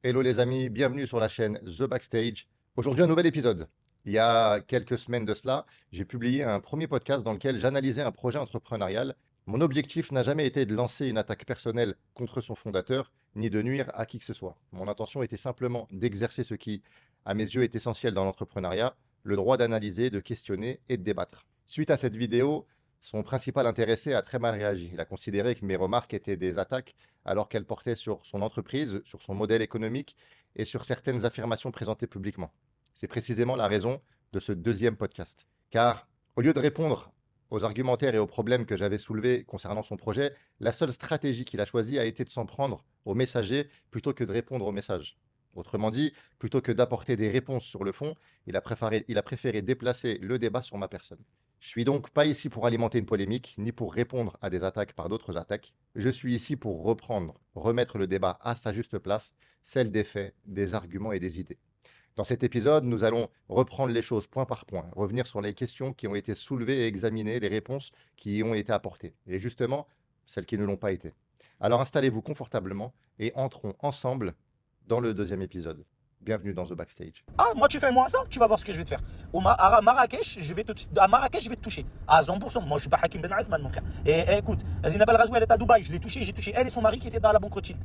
Hello les amis, bienvenue sur la chaîne The Backstage. Aujourd'hui un nouvel épisode. Il y a quelques semaines de cela, j'ai publié un premier podcast dans lequel j'analysais un projet entrepreneurial. Mon objectif n'a jamais été de lancer une attaque personnelle contre son fondateur, ni de nuire à qui que ce soit. Mon intention était simplement d'exercer ce qui, à mes yeux, est essentiel dans l'entrepreneuriat, le droit d'analyser, de questionner et de débattre. Suite à cette vidéo, son principal intéressé a très mal réagi. Il a considéré que mes remarques étaient des attaques alors qu'elle portait sur son entreprise, sur son modèle économique et sur certaines affirmations présentées publiquement. C'est précisément la raison de ce deuxième podcast. Car au lieu de répondre aux argumentaires et aux problèmes que j'avais soulevés concernant son projet, la seule stratégie qu'il a choisie a été de s'en prendre aux messagers plutôt que de répondre aux messages. Autrement dit, plutôt que d'apporter des réponses sur le fond, il a préféré déplacer le débat sur ma personne. Je suis donc pas ici pour alimenter une polémique, ni pour répondre à des attaques par d'autres attaques. Je suis ici pour remettre le débat à sa juste place, celle des faits, des arguments et des idées. Dans cet épisode, nous allons reprendre les choses point par point, revenir sur les questions qui ont été soulevées et examiner les réponses qui y ont été apportées, et justement, celles qui ne l'ont pas été. Alors installez-vous confortablement et entrons ensemble dans le deuxième épisode. Bienvenue dans The Backstage. Ah, moi, tu fais moi ça, tu vas voir ce que je vais te faire. À Marrakech, à Marrakech, je vais te toucher. À 100%. Moi, je suis pas Hakim Ben Athman, mon frère. Et écoute, Zina Belghazoui, elle est à Dubaï. Je l'ai touché, j'ai touché elle et son mari qui étaient dans la banque Rothschild.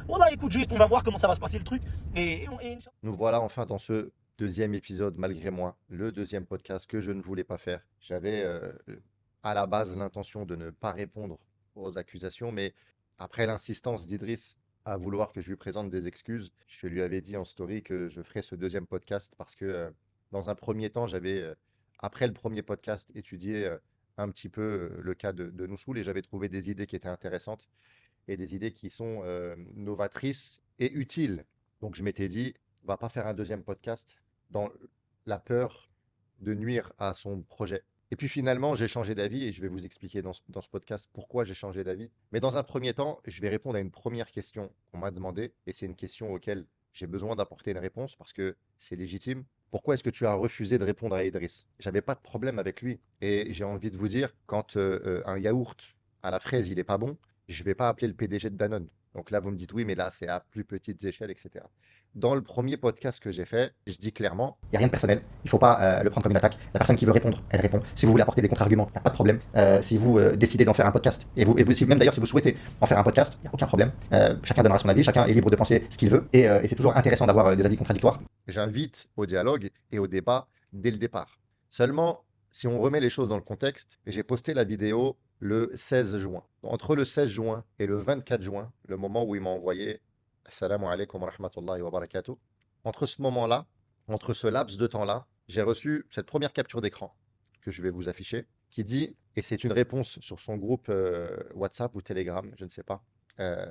Voilà, écoute, juste, on va voir comment ça va se passer le truc. Inch'Allah. Nous voilà enfin dans ce deuxième épisode, malgré moi, le deuxième podcast que je ne voulais pas faire. J'avais à la base l'intention de ne pas répondre aux accusations, mais après l'insistance d'Idriss à vouloir que je lui présente des excuses, je lui avais dit en story que je ferais ce deuxième podcast parce que dans un premier temps, j'avais, après le premier podcast, étudié un petit peu le cas de Noussoul et j'avais trouvé des idées qui étaient intéressantes et des idées qui sont novatrices et utiles. Donc je m'étais dit, on va pas faire un deuxième podcast dans la peur de nuire à son projet. Et puis finalement, j'ai changé d'avis et je vais vous expliquer dans ce podcast pourquoi j'ai changé d'avis. Mais dans un premier temps, je vais répondre à une première question qu'on m'a demandé et c'est une question auquel j'ai besoin d'apporter une réponse parce que c'est légitime. Pourquoi est-ce que tu as refusé de répondre à Idriss? J'avais pas de problème avec lui et j'ai envie de vous dire, quand un yaourt à la fraise, il est pas bon, je ne vais pas appeler le PDG de Danone. Donc là, vous me dites oui, mais là, c'est à plus petites échelles, etc. Dans le premier podcast que j'ai fait, je dis clairement, il n'y a rien de personnel, il ne faut pas le prendre comme une attaque. La personne qui veut répondre, elle répond. Si vous voulez apporter des contre-arguments, il n'y a pas de problème. Si vous décidez d'en faire un podcast, même d'ailleurs si vous souhaitez en faire un podcast, il n'y a aucun problème. Chacun donnera son avis, chacun est libre de penser ce qu'il veut, et c'est toujours intéressant d'avoir des avis contradictoires. J'invite au dialogue et au débat dès le départ. Seulement, si on remet les choses dans le contexte, j'ai posté la vidéo le 16 juin. Entre le 16 juin et le 24 juin, le moment où il m'a envoyé Assalamu alaikum wa rahmatullahi wa barakatuh, entre ce moment-là, entre ce laps de temps-là, j'ai reçu cette première capture d'écran que je vais vous afficher, qui dit, et c'est une réponse sur son groupe WhatsApp ou Telegram, je ne sais pas, euh,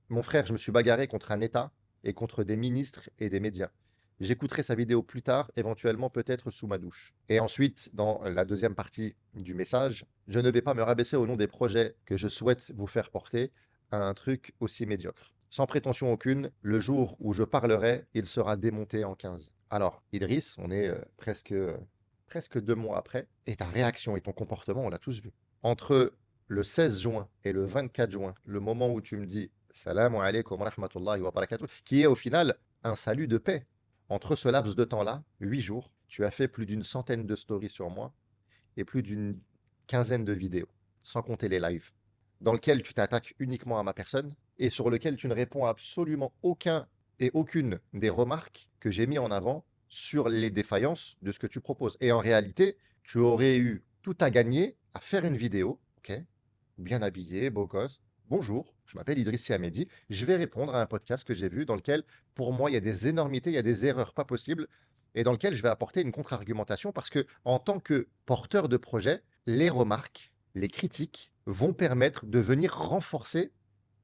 mon frère, je me suis bagarré contre un État et contre des ministres et des médias. J'écouterai sa vidéo plus tard, éventuellement peut-être sous ma douche. Et ensuite, dans la deuxième partie du message, je ne vais pas me rabaisser au nom des projets que je souhaite vous faire porter à un truc aussi médiocre. Sans prétention aucune, le jour où je parlerai, il sera démonté en 15. Alors, Idriss, on est presque 2 mois après, et ta réaction et ton comportement, on l'a tous vu. Entre le 16 juin et le 24 juin, le moment où tu me dis Salam alaikum wa rahmatullahi wa barakatuh, qui est au final un salut de paix. Entre ce laps de temps-là, 8 jours, tu as fait plus d'une centaine de stories sur moi et plus d'une quinzaine de vidéos, sans compter les lives, dans lesquels tu t'attaques uniquement à ma personne et sur lequel tu ne réponds à absolument aucun et aucune des remarques que j'ai mis en avant sur les défaillances de ce que tu proposes. Et en réalité, tu aurais eu tout à gagner à faire une vidéo, ok, bien habillé, beau gosse. Bonjour, je m'appelle Idrissi Hamedi. Je vais répondre à un podcast que j'ai vu dans lequel, pour moi, il y a des énormités, il y a des erreurs pas possibles et dans lequel je vais apporter une contre-argumentation parce que, en tant que porteur de projet, les remarques, les critiques vont permettre de venir renforcer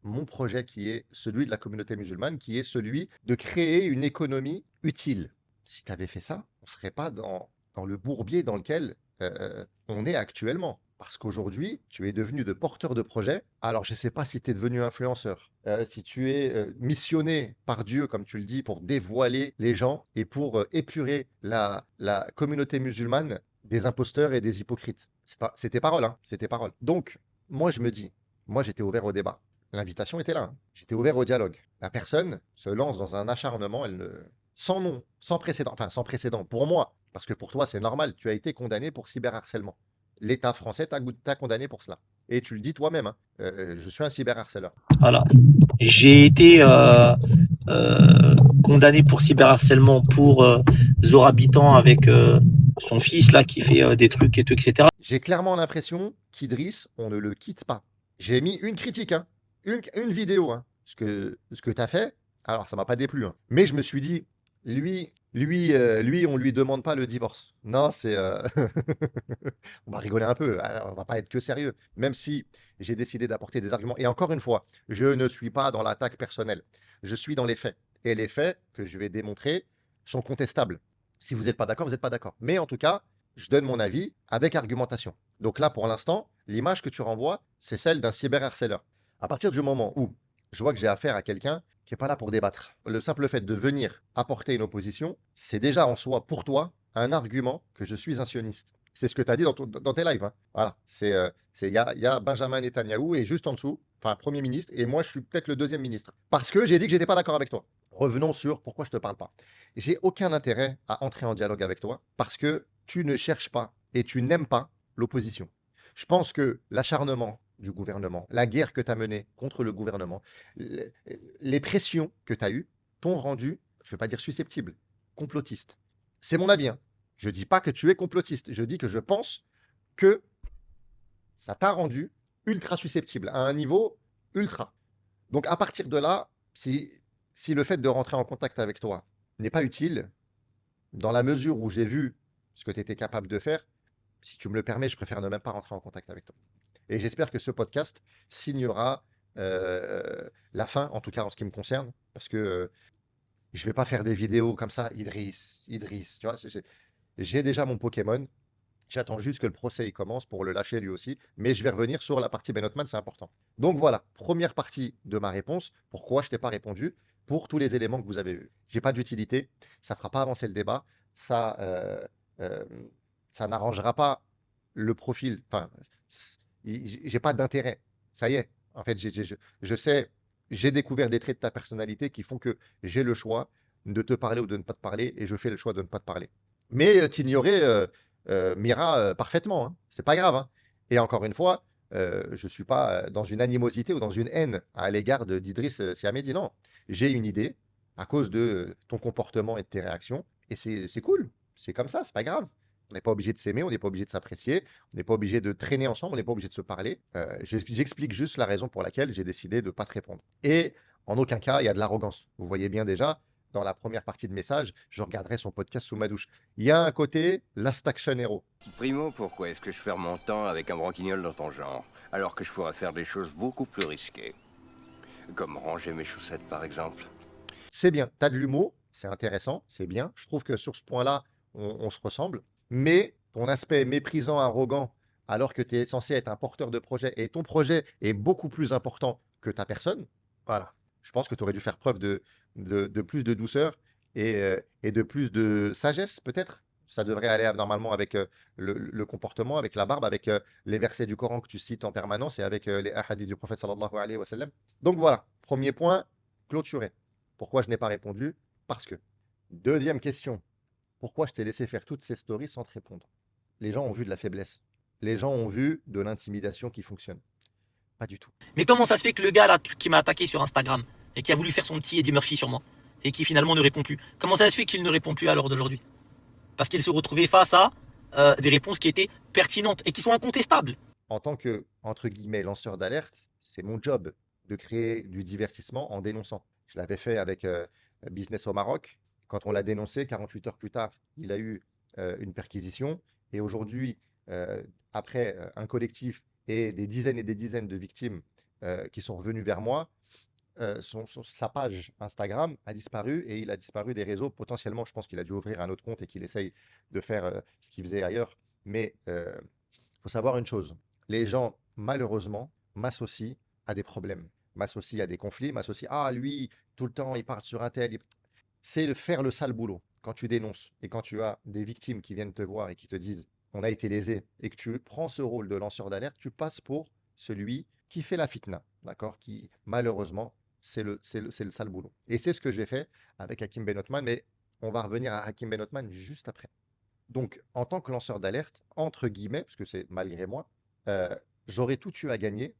mon projet qui est celui de la communauté musulmane, qui est celui de créer une économie utile. Si tu avais fait ça, on ne serait pas dans le bourbier dans lequel on est actuellement. Parce qu'aujourd'hui, tu es devenu de porteur de projet. Alors, je ne sais pas si tu es devenu influenceur, si tu es missionné par Dieu, comme tu le dis, pour dévoiler les gens et pour épurer la communauté musulmane des imposteurs et des hypocrites. C'est tes paroles, hein, c'est tes paroles. Donc, moi, je me dis, moi, j'étais ouvert au débat. l'invitation était là, hein. J'étais ouvert au dialogue. La personne se lance dans un acharnement, sans nom, sans précédent, enfin sans précédent pour moi, parce que pour toi c'est normal, tu as été condamné pour cyberharcèlement. L'État français t'a condamné pour cela. Et tu le dis toi-même, hein, je suis un cyberharceleur. Voilà. J'ai été condamné pour cyberharcèlement pour Zorabitan avec son fils là qui fait des trucs et tout, etc. J'ai clairement l'impression qu'Idriss, on ne le quitte pas. J'ai mis une critique, hein, une vidéo, hein, ce que tu as fait. Alors, ça m'a pas déplu, hein. Mais je me suis dit, lui, on lui demande pas le divorce. Non, c'est. On va rigoler un peu, on va pas être que sérieux. Même si j'ai décidé d'apporter des arguments. Et encore une fois, je ne suis pas dans l'attaque personnelle. Je suis dans les faits. Et les faits que je vais démontrer sont contestables. Si vous n'êtes pas d'accord, vous n'êtes pas d'accord. Mais en tout cas, je donne mon avis avec argumentation. Donc là, pour l'instant, l'image que tu renvoies, c'est celle d'un cyberharceleur. À partir du moment où je vois que j'ai affaire à quelqu'un qui n'est pas là pour débattre, le simple fait de venir apporter une opposition, c'est déjà en soi, pour toi, un argument que je suis un sioniste. C'est ce que tu as dit dans tes lives, hein. Voilà, il y a Benjamin Netanyahou et juste en dessous, enfin, Premier ministre, et moi, je suis peut-être le deuxième ministre. Parce que j'ai dit que j'étais pas d'accord avec toi. Revenons sur pourquoi je te parle pas. J'ai aucun intérêt à entrer en dialogue avec toi parce que tu ne cherches pas et tu n'aimes pas l'opposition. Je pense que l'acharnement du gouvernement, la guerre que tu as menée contre le gouvernement, les pressions que tu as eues t'ont rendu, je ne vais pas dire susceptible, complotiste. C'est mon avis, hein. Je ne dis pas que tu es complotiste, je dis que je pense que ça t'a rendu ultra susceptible, à un niveau ultra. Donc à partir de là, si le fait de rentrer en contact avec toi n'est pas utile, dans la mesure où j'ai vu ce que tu étais capable de faire, si tu me le permets, je préfère ne même pas rentrer en contact avec toi. Et j'espère que ce podcast signera la fin, en tout cas en ce qui me concerne, parce que je ne vais pas faire des vidéos comme ça, Idriss, tu vois, j'ai déjà mon Pokémon, j'attends juste que le procès il commence pour le lâcher lui aussi, mais je vais revenir sur la partie Ben Othman, c'est important. Donc voilà, première partie de ma réponse, pourquoi je t'ai pas répondu, pour tous les éléments que vous avez vus. J'ai pas d'utilité, ça fera pas avancer le débat, ça, euh, ça n'arrangera pas le profil, enfin, j'ai pas d'intérêt. Ça y est, en fait, je sais, j'ai découvert des traits de ta personnalité qui font que j'ai le choix de te parler ou de ne pas te parler, et je fais le choix de ne pas te parler. Mais t'ignorer Mira parfaitement, hein. C'est pas grave, hein. Et encore une fois, je suis pas dans une animosité ou dans une haine à l'égard d'Idriss Siamedi, non. J'ai une idée à cause de ton comportement et de tes réactions, et c'est cool. C'est comme ça, c'est pas grave. On n'est pas obligé de s'aimer, on n'est pas obligé de s'apprécier, on n'est pas obligé de traîner ensemble, on n'est pas obligé de se parler. J'explique juste la raison pour laquelle j'ai décidé de ne pas te répondre. Et en aucun cas, il y a de l'arrogance. Vous voyez bien déjà, dans la première partie de message, je regarderai son podcast sous ma douche. Il y a un côté Last Action Hero. Primo, pourquoi est-ce que je perds mon temps avec un branquignol dans ton genre, alors que je pourrais faire des choses beaucoup plus risquées? Comme ranger mes chaussettes, par exemple. C'est bien, tu as de l'humour, c'est intéressant, c'est bien. Je trouve que sur ce point-là, on se ressemble. Mais ton aspect méprisant, arrogant, alors que tu es censé être un porteur de projet et ton projet est beaucoup plus important que ta personne, voilà. Je pense que tu aurais dû faire preuve de plus de douceur et de plus de sagesse, peut-être. Ça devrait aller normalement avec le comportement, avec la barbe, avec les versets du Coran que tu cites en permanence et avec les hadiths du prophète sallallahu alayhi wa sallam. Donc voilà, premier point, clôturé. Pourquoi je n'ai pas répondu? Parce que. Deuxième question, pourquoi je t'ai laissé faire toutes ces stories sans te répondre? Les gens ont vu de la faiblesse. Les gens ont vu de l'intimidation qui fonctionne. Pas du tout. Mais comment ça se fait que le gars là qui m'a attaqué sur Instagram et qui a voulu faire son petit Eddie Murphy sur moi et qui finalement ne répond plus, comment ça se fait qu'il ne répond plus à l'heure d'aujourd'hui? Parce qu'il se retrouvait face à des réponses qui étaient pertinentes et qui sont incontestables. En tant que, entre guillemets, lanceur d'alerte, c'est mon job de créer du divertissement en dénonçant. Je l'avais fait avec Business au Maroc. Quand on l'a dénoncé, 48 heures plus tard, il a eu une perquisition. Et aujourd'hui, après un collectif et des dizaines de victimes qui sont revenues vers moi, sa page Instagram a disparu et il a disparu des réseaux. Potentiellement, je pense qu'il a dû ouvrir un autre compte et qu'il essaye de faire ce qu'il faisait ailleurs. Mais il faut savoir une chose, les gens, malheureusement, m'associent à des problèmes, m'associent à des conflits, m'associent, ah lui, tout le temps, il part sur un tel. C'est de faire le sale boulot. Quand tu dénonces et quand tu as des victimes qui viennent te voir et qui te disent, on a été lésé, et que tu prends ce rôle de lanceur d'alerte, tu passes pour celui qui fait la fitna. d'accord, qui malheureusement, c'est le sale boulot. Et c'est ce que j'ai fait avec Hakim Ben Othman, mais on va revenir à Hakim Ben Othman juste après. Donc, en tant que lanceur d'alerte, entre guillemets, parce que c'est malgré moi, euh, j'aurais tout eu à gagner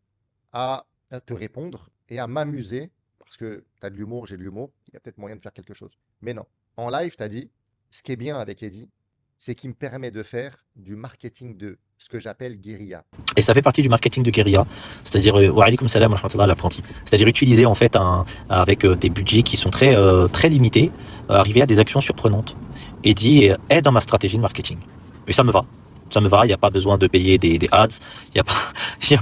à te répondre et à m'amuser, parce que tu as de l'humour, j'ai de l'humour, il y a peut-être moyen de faire quelque chose. Mais non. En live, tu as dit, ce qui est bien avec Eddy, c'est qu'il me permet de faire du marketing de ce que j'appelle guérilla. Et ça fait partie du marketing de guérilla, c'est-à-dire, wa alaykoum salam wa rahmatullah, l'apprenti. C'est-à-dire utiliser en fait avec des budgets qui sont très limités, arriver à des actions surprenantes. Eddy est dans ma stratégie de marketing. Et ça me va. Ça me va, il n'y a pas besoin de payer des ads, il n'y a pas, il y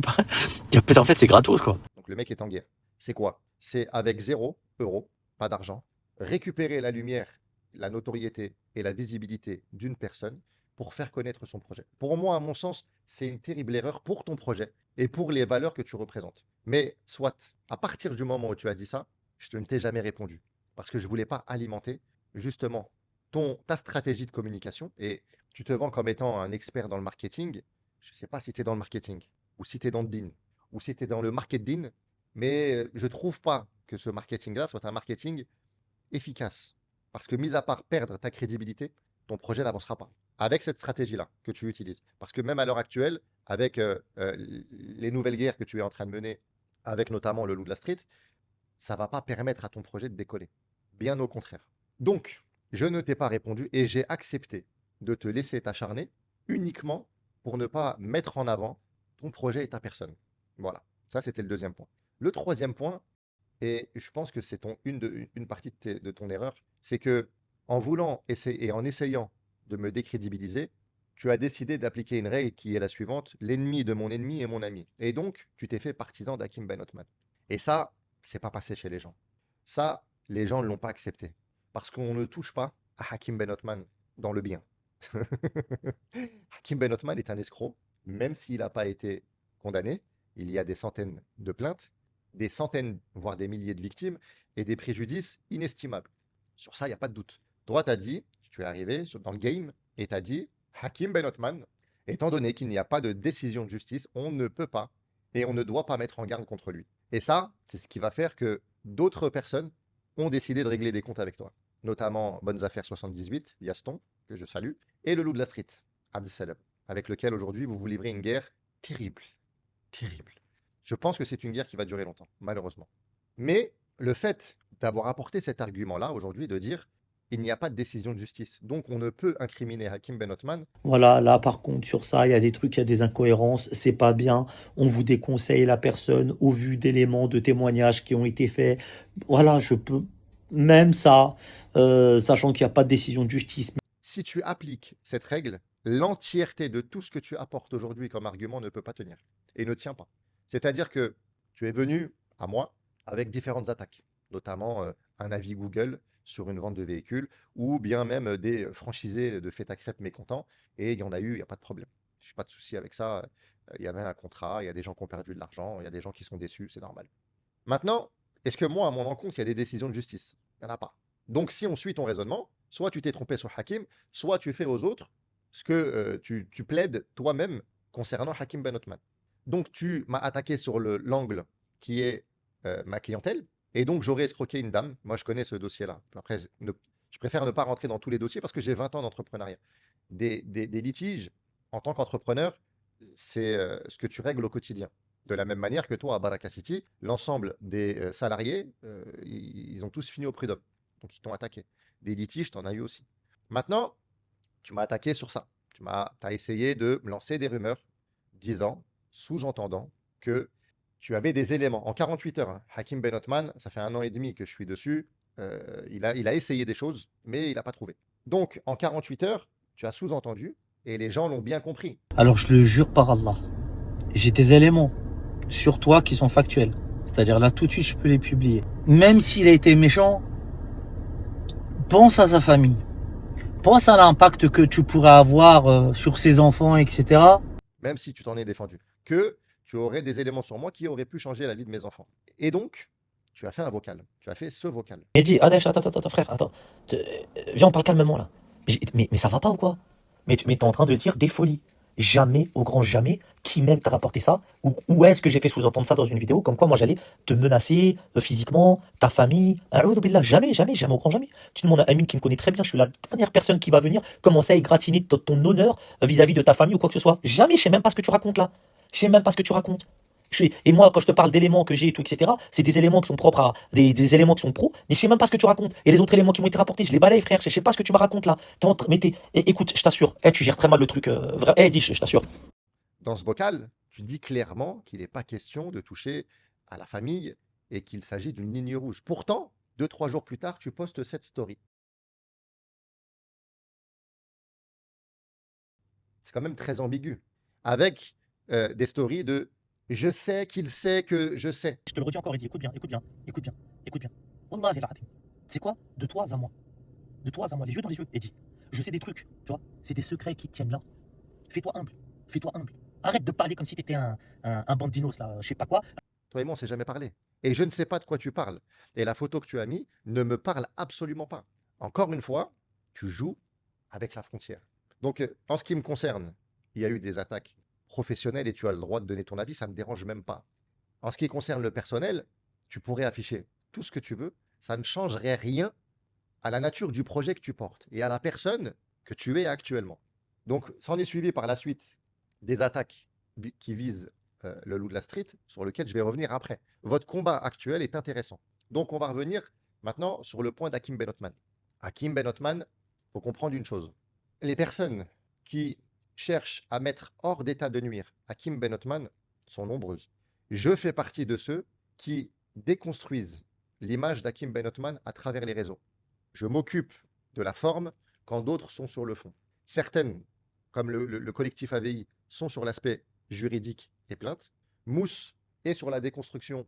a pas, en fait c'est gratos quoi. Donc le mec est en guerre. C'est quoi? C'est avec 0 euros, pas d'argent, récupérer la lumière, la notoriété et la visibilité d'une personne pour faire connaître son projet. Pour moi, à mon sens, c'est une terrible erreur pour ton projet et pour les valeurs que tu représentes. Mais soit, à partir du moment où tu as dit ça, je ne t'ai jamais répondu parce que je ne voulais pas alimenter justement ta stratégie de communication et tu te vends comme étant un expert dans le marketing. Je ne sais pas si tu es dans le marketing ou si tu es dans le din ou si tu es dans le marketing, mais je ne trouve pas que ce marketing-là soit un marketing efficace. Parce que, mis à part perdre ta crédibilité, ton projet n'avancera pas. Avec cette stratégie-là que tu utilises. Parce que même à l'heure actuelle, avec les nouvelles guerres que tu es en train de mener, avec notamment le loup de la street, ça ne va pas permettre à ton projet de décoller. Bien au contraire. Donc, je ne t'ai pas répondu et j'ai accepté de te laisser t'acharner uniquement pour ne pas mettre en avant ton projet et ta personne. Voilà, ça c'était le deuxième point. Le troisième point, et je pense que c'est une partie de ton erreur, c'est que en voulant essayer et en essayant de me décrédibiliser, tu as décidé d'appliquer une règle qui est la suivante: l'ennemi de mon ennemi est mon ami. Et donc, tu t'es fait partisan d'Hakim Ben Othman. Et ça, c'est pas passé chez les gens. Ça, les gens ne l'ont pas accepté. Parce qu'on ne touche pas à Hakim Ben Othman dans le bien. Hakim Ben Othman est un escroc, même s'il n'a pas été condamné. Il y a des centaines de plaintes, des centaines, voire des milliers de victimes et des préjudices inestimables. Sur ça, il n'y a pas de doute. Toi, tu as dit, tu es arrivé dans le game et tu as dit, Hakim Ben Othman, étant donné qu'il n'y a pas de décision de justice, on ne peut pas et on ne doit pas mettre en garde contre lui. Et ça, c'est ce qui va faire que d'autres personnes ont décidé de régler des comptes avec toi. Notamment Bonnes Affaires 78, Yaston, que je salue, et le loup de la street, Abdesalam, avec lequel aujourd'hui vous vous livrez une guerre terrible. Terrible. Je pense que c'est une guerre qui va durer longtemps, malheureusement. Mais le fait d'avoir apporté cet argument-là aujourd'hui, de dire il n'y a pas de décision de justice, donc on ne peut incriminer Hakim Ben Othman. Voilà, là par contre sur ça, il y a des trucs, il y a des incohérences, c'est pas bien. On vous déconseille la personne au vu d'éléments, de témoignages qui ont été faits. Voilà, je peux même ça, sachant qu'il n'y a pas de décision de justice. Si tu appliques cette règle, l'entièreté de tout ce que tu apportes aujourd'hui comme argument ne peut pas tenir et ne tient pas. C'est-à-dire que tu es venu à moi avec différentes attaques, notamment un avis Google sur une vente de véhicules ou bien même des franchisés de fait à crêpes mécontents, et il y en a eu, il n'y a pas de problème. Je n'ai pas de souci avec ça. Il y avait un contrat, il y a des gens qui ont perdu de l'argent, il y a des gens qui sont déçus, c'est normal. Maintenant, est-ce que moi, à mon encontre, il y a des décisions de justice? Il n'y en a pas. Donc, si on suit ton raisonnement, soit tu t'es trompé sur Hakim, soit tu fais aux autres ce que tu plaides toi-même concernant Hakim Ben Othman. Donc, tu m'as attaqué sur l'angle qui est ma clientèle, et donc j'aurais escroqué une dame. Moi, je connais ce dossier-là. Après, je préfère ne pas rentrer dans tous les dossiers parce que j'ai 20 ans d'entrepreneuriat. Des litiges, en tant qu'entrepreneur, c'est ce que tu règles au quotidien. De la même manière que toi, à Baraka City, l'ensemble des salariés, ils ont tous fini au prud'homme. Donc, ils t'ont attaqué. Des litiges, tu en as eu aussi. Maintenant, tu m'as attaqué sur ça. Tu as essayé de me lancer des rumeurs disant, sous-entendant que tu avais des éléments. En 48 heures, hein, Hakim Ben Othman, ça fait 1 an et demi que je suis dessus, il a essayé des choses, mais il n'a pas trouvé. Donc, en 48 heures, tu as sous-entendu, et les gens l'ont bien compris. Alors je le jure par Allah, j'ai des éléments sur toi qui sont factuels. C'est-à-dire là tout de suite je peux les publier. Même s'il a été méchant, pense à sa famille. Pense à l'impact que tu pourrais avoir sur ses enfants, etc. Même si tu t'en es défendu, que tu aurais des éléments sur moi qui auraient pu changer la vie de mes enfants. Et donc, tu as fait un vocal. Tu as fait ce vocal. Et dit, Adèche, attends, frère, attends. Viens, on parle calmement là. Mais ça va pas ou quoi? Mais t'es en train de dire des folies. Jamais, au grand jamais, qui même t'a rapporté ça? Ou est-ce que j'ai fait sous-entendre ça dans une vidéo, comme quoi moi j'allais te menacer physiquement, ta famille? A'oudou billah, jamais, jamais, jamais, au grand jamais. Tu demandes à Amine qui me connaît très bien, je suis la dernière personne qui va venir commencer à égratigner ton honneur vis-à-vis de ta famille ou quoi que ce soit. Jamais, je sais même pas ce que tu racontes là. Je sais même pas ce que tu racontes. Et moi, quand je te parle d'éléments que j'ai et tout, etc., c'est des éléments qui sont propres à des éléments qui sont pros, mais je sais même pas ce que tu racontes. Et les autres éléments qui m'ont été rapportés, je les balaye, frère. Je sais pas ce que tu me racontes là. Écoute, je t'assure, tu gères très mal le truc. Dis, je t'assure. Dans ce vocal, tu dis clairement qu'il n'est pas question de toucher à la famille et qu'il s'agit d'une ligne rouge. Pourtant, 2, 3 jours plus tard, tu postes cette story. C'est quand même très ambigu. Avec des stories de je sais qu'il sait que je sais. Je te le redis encore, Eddy, écoute bien, écoute bien, écoute bien, écoute bien. Wallah al-azim. C'est quoi? De toi à moi. De toi à moi, les yeux dans les yeux, Eddy. Je sais des trucs, tu vois. C'est des secrets qui te tiennent là. Fais-toi humble. Fais-toi humble. Arrête de parler comme si t'étais un bandinos, là, je sais pas quoi. Toi et moi, on ne s'est jamais parlé. Et je ne sais pas de quoi tu parles. Et la photo que tu as mise ne me parle absolument pas. Encore une fois, tu joues avec la frontière. Donc, en ce qui me concerne, il y a eu des attaques professionnelles et tu as le droit de donner ton avis, ça ne me dérange même pas. En ce qui concerne le personnel, tu pourrais afficher tout ce que tu veux, ça ne changerait rien à la nature du projet que tu portes et à la personne que tu es actuellement. Donc, s'en est suivi par la suite des attaques qui visent le loup de la street, sur lequel je vais revenir après. Votre combat actuel est intéressant. Donc, on va revenir maintenant sur le point d'Hakim Ben Othman. Hakim Ben Othman, il faut comprendre une chose. Les personnes qui cherchent à mettre hors d'état de nuire Hakim Ben Othman sont nombreuses. Je fais partie de ceux qui déconstruisent l'image d'Hakim Ben Othman à travers les réseaux. Je m'occupe de la forme quand d'autres sont sur le fond. Certaines, comme le collectif AVI, sont sur l'aspect juridique et plainte. Mousse est sur la déconstruction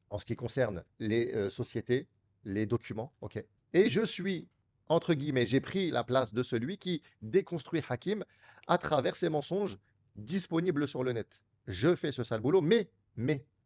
en ce qui concerne les sociétés, les documents. Ok. Et je suis, entre guillemets, j'ai pris la place de celui qui déconstruit Hakim à travers ses mensonges disponibles sur le net. Je fais ce sale boulot, mais,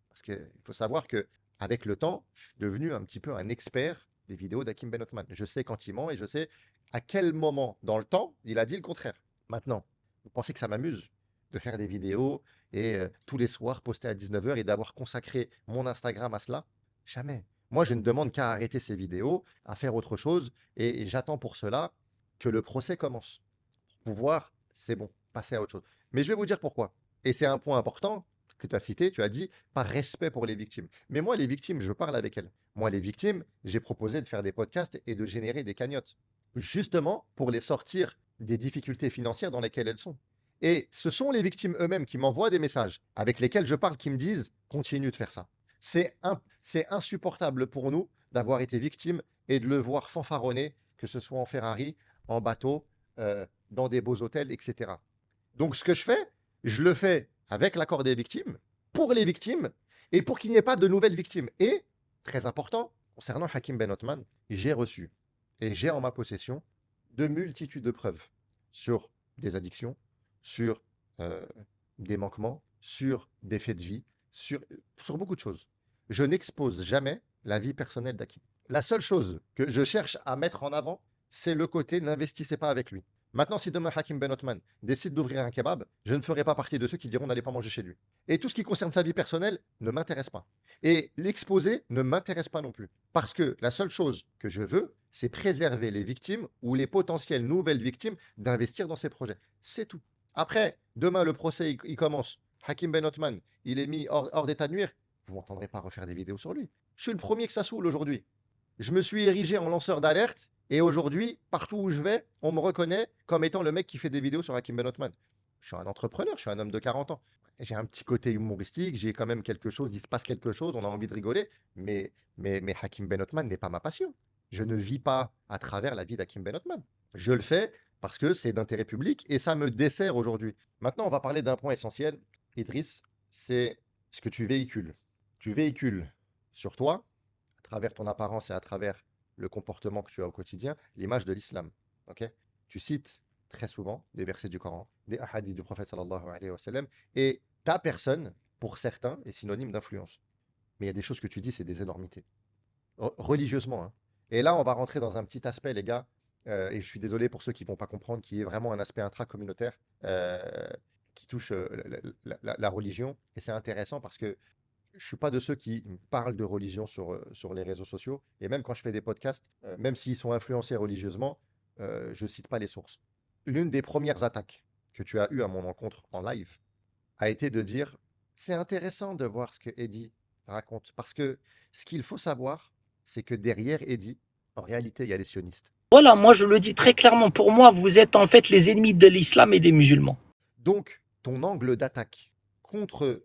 parce qu'il faut savoir que avec le temps, je suis devenu un petit peu un expert des vidéos d'Hakim Ben Othman. Je sais quand il ment et je sais à quel moment dans le temps il a dit le contraire. Maintenant, vous pensez que ça m'amuse de faire des vidéos et tous les soirs poster à 19h et d'avoir consacré mon Instagram à cela? Jamais. Moi, je ne demande qu'à arrêter ces vidéos, à faire autre chose et j'attends pour cela que le procès commence. Pour pouvoir, c'est bon, passer à autre chose. Mais je vais vous dire pourquoi. Et c'est un point important que tu as cité, tu as dit par respect pour les victimes. Mais moi, les victimes, je parle avec elles. Moi, les victimes, j'ai proposé de faire des podcasts et de générer des cagnottes, justement pour les sortir des difficultés financières dans lesquelles elles sont. Et ce sont les victimes eux-mêmes qui m'envoient des messages avec lesquels je parle, qui me disent continue de faire ça. C'est insupportable pour nous d'avoir été victime et de le voir fanfaronner, que ce soit en Ferrari, en bateau, dans des beaux hôtels, etc. Donc ce que je fais, je le fais avec l'accord des victimes, pour les victimes, et pour qu'il n'y ait pas de nouvelles victimes. Et, très important, concernant Hakim Ben Othman, j'ai reçu et j'ai en ma possession de multitudes de preuves sur des addictions, sur des manquements, sur des faits de vie, sur beaucoup de choses. Je n'expose jamais la vie personnelle d'Hakim. La seule chose que je cherche à mettre en avant, c'est le côté n'investissez pas avec lui. Maintenant, si demain Hakim Ben Othman décide d'ouvrir un kebab, je ne ferai pas partie de ceux qui diront n'allez pas manger chez lui. Et tout ce qui concerne sa vie personnelle ne m'intéresse pas. Et l'exposer ne m'intéresse pas non plus. Parce que la seule chose que je veux, c'est préserver les victimes ou les potentielles nouvelles victimes d'investir dans ces projets. C'est tout. Après, demain, le procès, il commence. Hakim Ben Othman, il est mis hors d'état de nuire. Vous m'entendrez pas refaire des vidéos sur lui. Je suis le premier que ça saoule aujourd'hui. Je me suis érigé en lanceur d'alerte et aujourd'hui, partout où je vais, on me reconnaît comme étant le mec qui fait des vidéos sur Hakim Ben Othman. Je suis un entrepreneur, je suis un homme de 40 ans. J'ai un petit côté humoristique, j'ai quand même quelque chose, il se passe quelque chose, on a envie de rigoler, mais Hakim Ben Othman n'est pas ma passion. Je ne vis pas à travers la vie d'Hakim Ben Othman. Je le fais parce que c'est d'intérêt public et ça me dessert aujourd'hui. Maintenant, on va parler d'un point essentiel, Idriss, c'est ce que tu véhicules. Tu véhicules sur toi, à travers ton apparence et à travers le comportement que tu as au quotidien, l'image de l'islam. Ok. Tu cites très souvent des versets du Coran, des hadiths du prophète sallallahu alayhi wa sallam, et ta personne, pour certains, est synonyme d'influence. Mais il y a des choses que tu dis, c'est des énormités. Religieusement. Hein. Et là, on va rentrer dans un petit aspect, les gars, et je suis désolé pour ceux qui ne vont pas comprendre, qui est vraiment un aspect intra-communautaire. qui touchent la religion. Et c'est intéressant parce que je ne suis pas de ceux qui parlent de religion sur les réseaux sociaux. Et même quand je fais des podcasts, même s'ils sont influencés religieusement, je ne cite pas les sources. L'une des premières attaques que tu as eues à mon encontre en live a été de dire, c'est intéressant de voir ce que Eddie raconte. Parce que ce qu'il faut savoir, c'est que derrière Eddie, en réalité, il y a les sionistes. Voilà, moi je le dis très clairement, pour moi, vous êtes en fait les ennemis de l'islam et des musulmans. Donc, ton angle d'attaque contre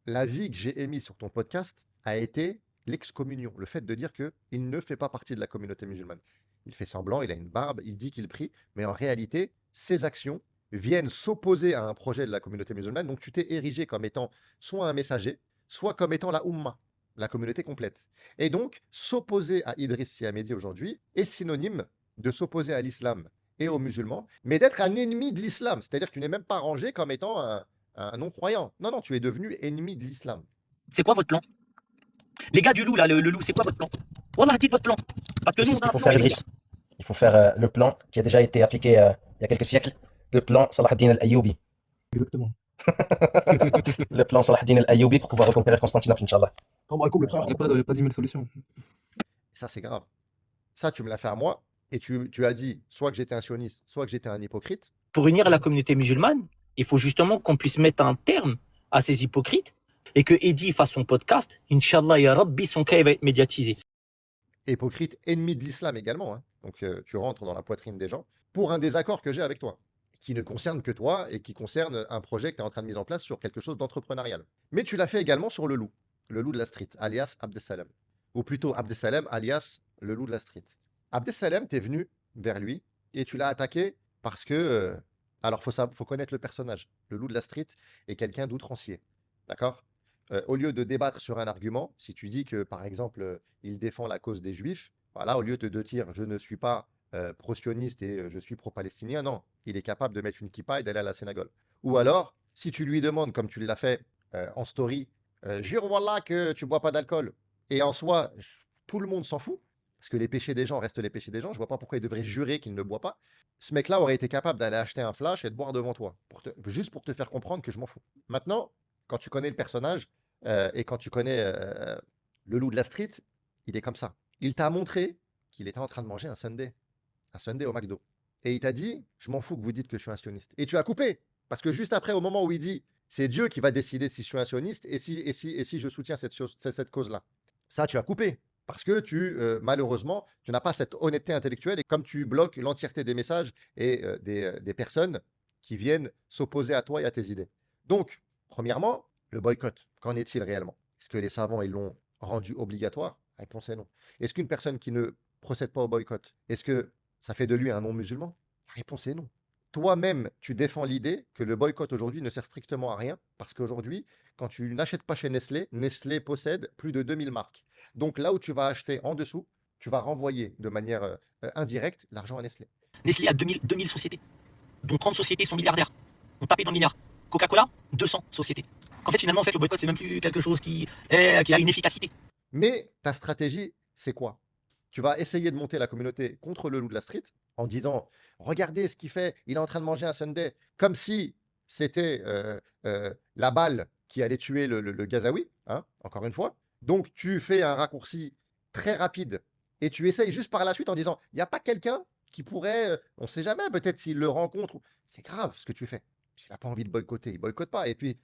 l'avis que j'ai émis sur ton podcast a été l'excommunion, le fait de dire qu'il ne fait pas partie de la communauté musulmane. Il fait semblant, il a une barbe, il dit qu'il prie, mais en réalité, ses actions viennent s'opposer à un projet de la communauté musulmane. Donc tu t'es érigé comme étant soit un messager, soit comme étant la Ummah, la communauté complète. Et donc, s'opposer à Idriss Sy Ahmedi aujourd'hui est synonyme de s'opposer à l'islam et aux musulmans, mais d'être un ennemi de l'islam. C'est-à-dire que tu n'es même pas rangé comme étant un non-croyant. Non, non, tu es devenu ennemi de l'islam. C'est quoi votre plan? Les gars du loup, là, le loup, c'est quoi votre plan? Wallah, dites votre plan. Parce que Tu nous, sais ce on a qu'il un faut plan, faire, les gars. Idriss? Il faut faire le plan qui a déjà été appliqué il y a quelques siècles, le plan Salah ad-Din al-Ayyubi. Exactement. Le plan Salah ad-Din al-Ayyubi pour pouvoir reconquérir Constantinople, Inch'Allah. Il n'y a pas 10 000 solutions. Ça, c'est grave. Ça, tu me l'as fait à moi, et tu as dit soit que j'étais un sioniste, soit que j'étais un hypocrite. Pour unir la communauté musulmane, il faut justement qu'on puisse mettre un terme à ces hypocrites et que Eddie fasse son podcast. Inch'Allah, ya Rabbi, son cas il va être médiatisé. Hypocrite, ennemi de l'islam également. Hein. Donc, tu rentres dans la poitrine des gens pour un désaccord que j'ai avec toi, qui ne concerne que toi et qui concerne un projet que tu es en train de mettre en place sur quelque chose d'entrepreneurial. Mais tu l'as fait également sur le loup de la street, alias Abdesalem. Ou plutôt Abdesalem, alias le loup de la street. Abdesalem, tu es venu vers lui et tu l'as attaqué parce que... alors, faut connaître le personnage. Le loup de la street est quelqu'un d'outrancier. D'accord? Au lieu de débattre sur un argument, si tu dis que, par exemple, il défend la cause des Juifs, voilà, au lieu de dire je ne suis pas pro-sioniste et je suis pro-palestinien, non, il est capable de mettre une kippa et d'aller à la synagogue. Ou alors, si tu lui demandes, comme tu l'as fait en story, jure Wallah que tu bois pas d'alcool, et en soi, tout le monde s'en fout, parce que les péchés des gens restent les péchés des gens, je vois pas pourquoi il devrait jurer qu'il ne boit pas. Ce mec-là aurait été capable d'aller acheter un flash et de boire devant toi, juste pour te faire comprendre que je m'en fous. Maintenant, quand tu connais le personnage, et quand tu connais le loup de la street, il est comme ça. Il t'a montré qu'il était en train de manger un sundae au McDo. Et il t'a dit, je m'en fous que vous dites que je suis un sioniste. Et tu as coupé. Parce que juste après, au moment où il dit, c'est Dieu qui va décider si je suis un sioniste et si je soutiens cette cause-là. Ça, tu as coupé. Parce que malheureusement, tu n'as pas cette honnêteté intellectuelle et comme tu bloques l'entièreté des messages et des personnes qui viennent s'opposer à toi et à tes idées. Donc, premièrement, le boycott, qu'en est-il réellement? Est-ce que les savants ils l'ont rendu obligatoire? La réponse est non. Est-ce qu'une personne qui ne procède pas au boycott, est-ce que ça fait de lui un non-musulman? La réponse est non. Toi-même, tu défends l'idée que le boycott aujourd'hui ne sert strictement à rien, parce qu'aujourd'hui, quand tu n'achètes pas chez Nestlé, Nestlé possède plus de 2000 marques. Donc là où tu vas acheter en dessous, tu vas renvoyer de manière indirecte l'argent à Nestlé. Nestlé a 2000 sociétés, dont 30 sociétés sont milliardaires. On tapait dans le milliard. Coca-Cola, 200 sociétés. En fait, finalement, le boycott, c'est même plus quelque chose qui a une efficacité. Mais ta stratégie, c'est quoi? Tu vas essayer de monter la communauté contre le loup de la street en disant regardez ce qu'il fait, il est en train de manger un sundae, comme si c'était la balle qui allait tuer le Gazaoui, hein, encore une fois. Donc tu fais un raccourci très rapide et tu essayes juste par la suite en disant il n'y a pas quelqu'un qui pourrait, on ne sait jamais, peut-être s'il le rencontre. C'est grave ce que tu fais. S'il n'a pas envie de boycotter, il ne boycotte pas. Et puis,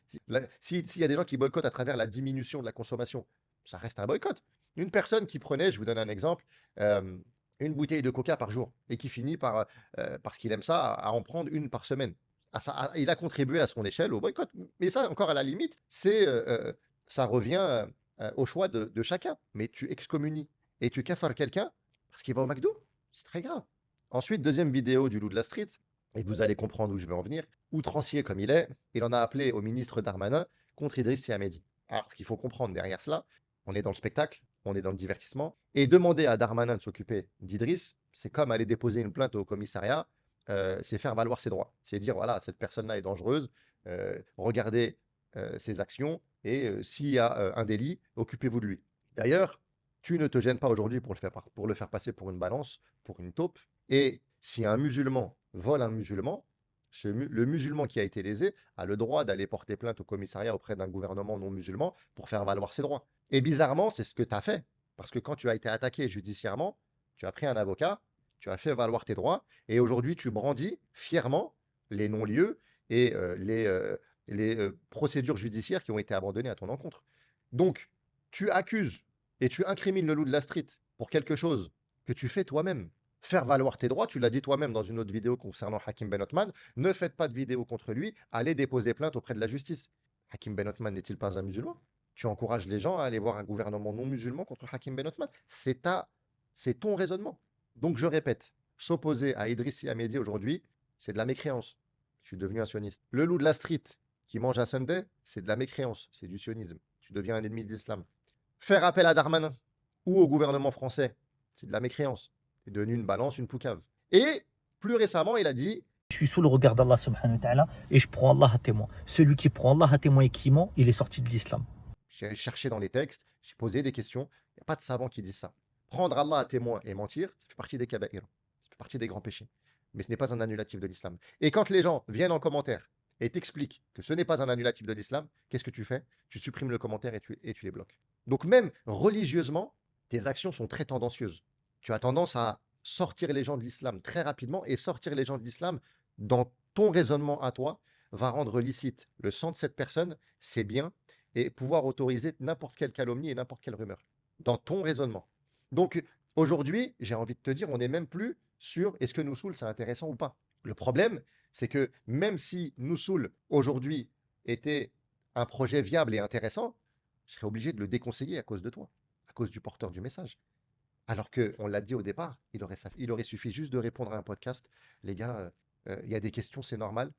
s'il y a des gens qui boycottent à travers la diminution de la consommation, ça reste un boycott. Une personne qui prenait, je vous donne un exemple, une bouteille de coca par jour et qui finit par, parce qu'il aime ça, à en prendre une par semaine. Il a contribué à son échelle au boycott. Mais ça, encore à la limite, ça revient au choix de chacun. Mais tu excommunies et tu cafares quelqu'un parce qu'il va au McDo, c'est très grave. Ensuite, deuxième vidéo du loup de la street, et vous allez comprendre où je veux en venir. Outrancier comme il est, il en a appelé au ministre Darmanin contre Idriss Sy Ahmedi. Alors, ce qu'il faut comprendre derrière cela, on est dans le spectacle, on est dans le divertissement, et demander à Darmanin de s'occuper d'Idriss, c'est comme aller déposer une plainte au commissariat, c'est faire valoir ses droits. C'est dire, voilà, cette personne-là est dangereuse, regardez ses actions, et s'il y a un délit, occupez-vous de lui. D'ailleurs, tu ne te gênes pas aujourd'hui pour le faire passer pour une balance, pour une taupe, et si un musulman vole un musulman, Le musulman qui a été lésé a le droit d'aller porter plainte au commissariat auprès d'un gouvernement non musulman pour faire valoir ses droits. Et bizarrement, c'est ce que tu as fait. Parce que quand tu as été attaqué judiciairement, tu as pris un avocat, tu as fait valoir tes droits, et aujourd'hui tu brandis fièrement les non-lieux et les procédures judiciaires qui ont été abandonnées à ton encontre. Donc, tu accuses et tu incrimines le loup de la street pour quelque chose que tu fais toi-même. Faire valoir tes droits, tu l'as dit toi-même dans une autre vidéo concernant Hakim Ben Othman, ne faites pas de vidéo contre lui, allez déposer plainte auprès de la justice. Hakim Ben Othman n'est-il pas un musulman? Tu encourages les gens à aller voir un gouvernement non musulman contre Hakim Ben Othman. C'est ton raisonnement. Donc je répète, s'opposer à Idriss Ahmedi aujourd'hui, c'est de la mécréance. Je suis devenu un sioniste. Le loup de la street qui mange un Sunday, c'est de la mécréance, c'est du sionisme. Tu deviens un ennemi de l'islam. Faire appel à Darmanin ou au gouvernement français, c'est de la mécréance. C'est devenu une balance, une poucave. Et plus récemment, il a dit Je suis sous le regard d'Allah subhanahu wa ta'ala et je prends Allah à témoin. Celui qui prend Allah à témoin et qui ment, il est sorti de l'islam. j'ai cherché dans les textes, j'ai posé des questions. Il n'y a pas de savants qui disent ça. Prendre Allah à témoin et mentir, ça fait partie des kaba'ir. Ça fait partie des grands péchés. Mais ce n'est pas un annulatif de l'islam. Et quand les gens viennent en commentaire et t'expliquent que ce n'est pas un annulatif de l'islam, qu'est-ce que tu fais? Tu supprimes le commentaire et tu les bloques. Donc même religieusement, tes actions sont très tendancieuses. Tu as tendance à sortir les gens de l'islam très rapidement, et sortir les gens de l'islam dans ton raisonnement à toi va rendre licite le sang de cette personne, c'est bien, et pouvoir autoriser n'importe quelle calomnie et n'importe quelle rumeur dans ton raisonnement. Donc aujourd'hui, j'ai envie de te dire, on n'est même plus sur est-ce que Noussoul c'est intéressant ou pas. Le problème, c'est que même si Noussoul aujourd'hui était un projet viable et intéressant, je serais obligé de le déconseiller à cause de toi, à cause du porteur du message. Alors qu'on l'a dit au départ, il aurait suffi juste de répondre à un podcast. Les gars, il y a des questions, c'est normal.